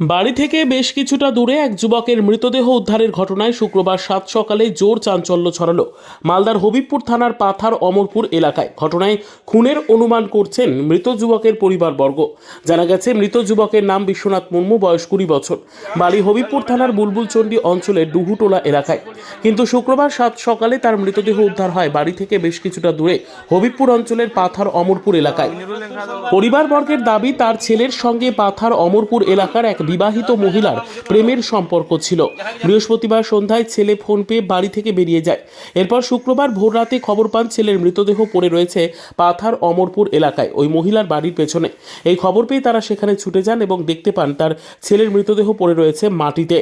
বাড়ি থেকে বেশ কিছুটা দূরে এক যুবকের মৃতদেহ উদ্ধারের ঘটনায় শুক্রবার 7 সকালে জোর চাঞ্চল্য ছড়ালো মালদার হবিবপুর থানার পাথার অমরপুর এলাকায়। ঘটনায় খুনের অনুমান করছেন মৃত যুবকের পরিবারবর্গ। জানা গেছে, মৃত যুবকের নাম বিশ্বনাথ মুর্মু, বয়স 20 বছর, বাড়ি হবিবপুর থানার বুলবুলচন্ডী অঞ্চলের ডুহুটোলা এলাকায়। কিন্তু শুক্রবার 7 সকালে তার মৃতদেহ উদ্ধার হয় বাড়ি থেকে বেশ কিছুটা দূরে হবিবপুর অঞ্চলের পাথার অমরপুর এলাকায়। পরিবারবর্গের দাবি, তার ছেলের সঙ্গে পাথার অমরপুর এলাকার এক বিবাহিত মহিলার প্রেমের সম্পর্ক ছিল। বৃহস্পতিবার সন্ধ্যায় ছেলে ফোন পেয়ে বাড়ি থেকে বেরিয়ে যায়। এরপর শুক্রবার ভোররাতে খবর পান ছেলের মৃতদেহ পড়ে রয়েছে পাথার অমরপুর এলাকায়, ওই মহিলার বাড়ির পেছনে। এই খবর পেয়ে তারা সেখানে ছুটে যান এবং দেখতে পান তার ছেলের মৃতদেহ পড়ে রয়েছে মাটিতে,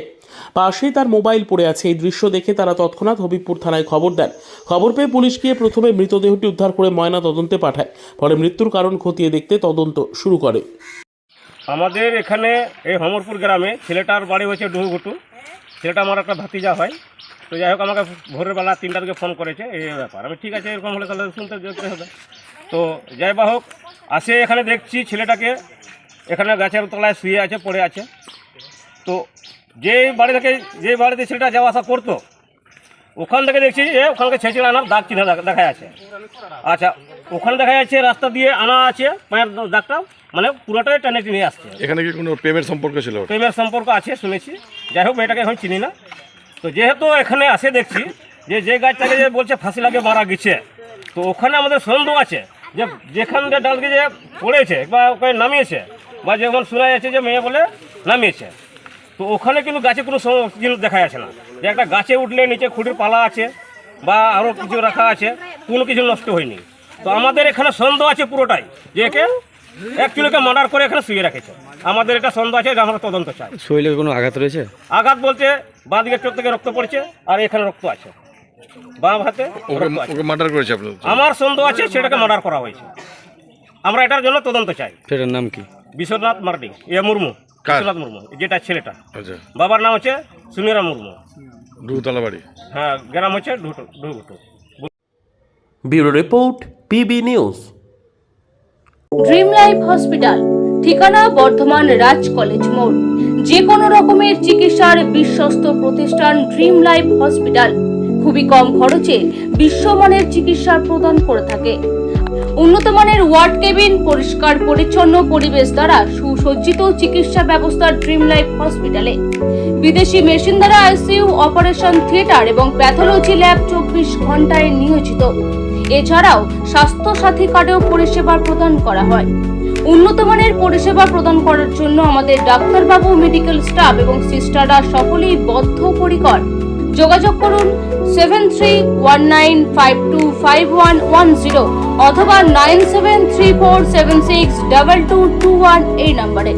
পাশেই তার মোবাইল পড়ে আছে। এই দৃশ্য দেখে তারা তৎক্ষণাৎ হবিবপুর থানায় খবর দেন। খবর পেয়ে পুলিশ গিয়ে প্রথমে মৃতদেহটি উদ্ধার করে ময়না তদন্তে পাঠায়, পরে মৃত্যুর কারণ খতিয়ে দেখতে তদন্ত শুরু করে। আমাদের এখানে এই হমরপুর গ্রামে ছেলেটার বাড়ি হচ্ছে ডুহুঘুটু। ছেলেটা আমার একটা ভাতিজা হয়। তো যাই হোক, আমাকে ভোরের বেলা 3টার দিকে ফোন করেছে এই ব্যাপার। আমি ঠিক আছে, এরকম হলে তাহলে শুনতে যেতে হবে। তো যাই বা হোক, আসে এখানে দেখছি ছেলেটাকে এখানে গাছের তলায় শুয়ে আছে, পড়ে আছে। তো যে বাড়িতে ছেলেটা যাওয়া আসা করতো, ওখান থেকে দেখছি যে ওখানকে ছেঁচড়ে আনার দাগ চিহ্ন দেখা যাচ্ছে। আচ্ছা, ওখানে দেখা যাচ্ছে রাস্তা দিয়ে আনা আছে পায়ের দাগটা, মানে পুরোটাই টেনে টেনে আসছে। এখানে কি কোনো প্রেমের সম্পর্ক ছিল? প্রেমের সম্পর্ক আছে শুনেছি। যাই হোক, মেয়েটাকে এখন চিনি না। তো যেহেতু এখানে আসে দেখছি যে গাছটাকে যে বলছে ফাঁসি লাগে মারা গেছে, তো ওখানে আমাদের সন্দেহ আছে যে যেখান দিয়ে ডালকে যে পড়েছে বা ওকে নামিয়েছে, বা যখন শোনা যাচ্ছে যে মেয়ে বলে নামিয়েছে, তো ওখানে কিন্তু গাছে কোনো জিনিস দেখা যাচ্ছে না। যে একটা গাছে উঠলে নিচে খুঁটির পালা আছে বা আরও কিছু রাখা আছে, কোনো কিছু নষ্ট হয়নি। তো আমাদের এখানে সন্দেহ আছে পুরোটাই যে একে অ্যাকচুয়ালিকে মার্ডার করে এখানে শুয়ে রেখেছে। আমাদের এটা সন্দেহ আছে, আমরা তদন্ত চাই। শরীরে কোনো আঘাত রয়েছে? আঘাত বলতে বাঁ দিকের চোখ থেকে রক্ত পড়ছে, আর এখানে রক্ত আছে, বাঁ হাতে রক্ত আছে। ওকে মার্ডার করেছে আপনার? আমার সন্দেহ আছে সেটাকে মার্ডার করা হয়েছে। আমরা এটার জন্য তদন্ত চাই। সেটার নাম কি? বিশ্বনাথ মার্ডি, মুর্মু, বিশ্বনাথ মুর্মু, যেটা ছেলেটা। আচ্ছা, বাবার নাম হচ্ছে সুনিরাম মুর্মু। ডুহুতলা বাড়ি। হ্যাঁ, গ্রাম হচ্ছে ডুহুঘুটু। Bureau report, PB news. Dream life hospital, ঠিকানা বর্ধমান রাজ কলেজ মোড়। যে কোনো রকমের চিকিৎসার বিশ্বস্ত প্রতিষ্ঠান ড্রিম লাইফ হসপিটাল খুবই কম খরচে বিশ্বমানের চিকিৎসা প্রদান করে থাকে। উন্নত মানের ওয়ার্ড কেবিন, পরিষ্কার পরিচ্ছন্ন পরিবেশ দ্বারা সুসজ্জিত চিকিৎসা ব্যবস্থা ড্রিম লাইফ হসপিটালে। বিদেশি মেশিন দ্বারা আইসিইউ, অপারেশন থিয়েটার এবং প্যাথোলজি ল্যাব 24 ঘন্টায় নিয়োজিত। এছাড়াও স্বাস্থ্য সাথী কার্ডেও পরিষেবা প্রদান করা হয়। উন্নত মানের পরিষেবা প্রদান করার জন্য আমাদের ডাক্তারবাবু, মেডিকেল স্টাফ এবং সিস্টাররা সকলেই বদ্ধপরিকর। যোগাযোগ করুন 7319525110 অথবা 9734762221 এই নম্বরে।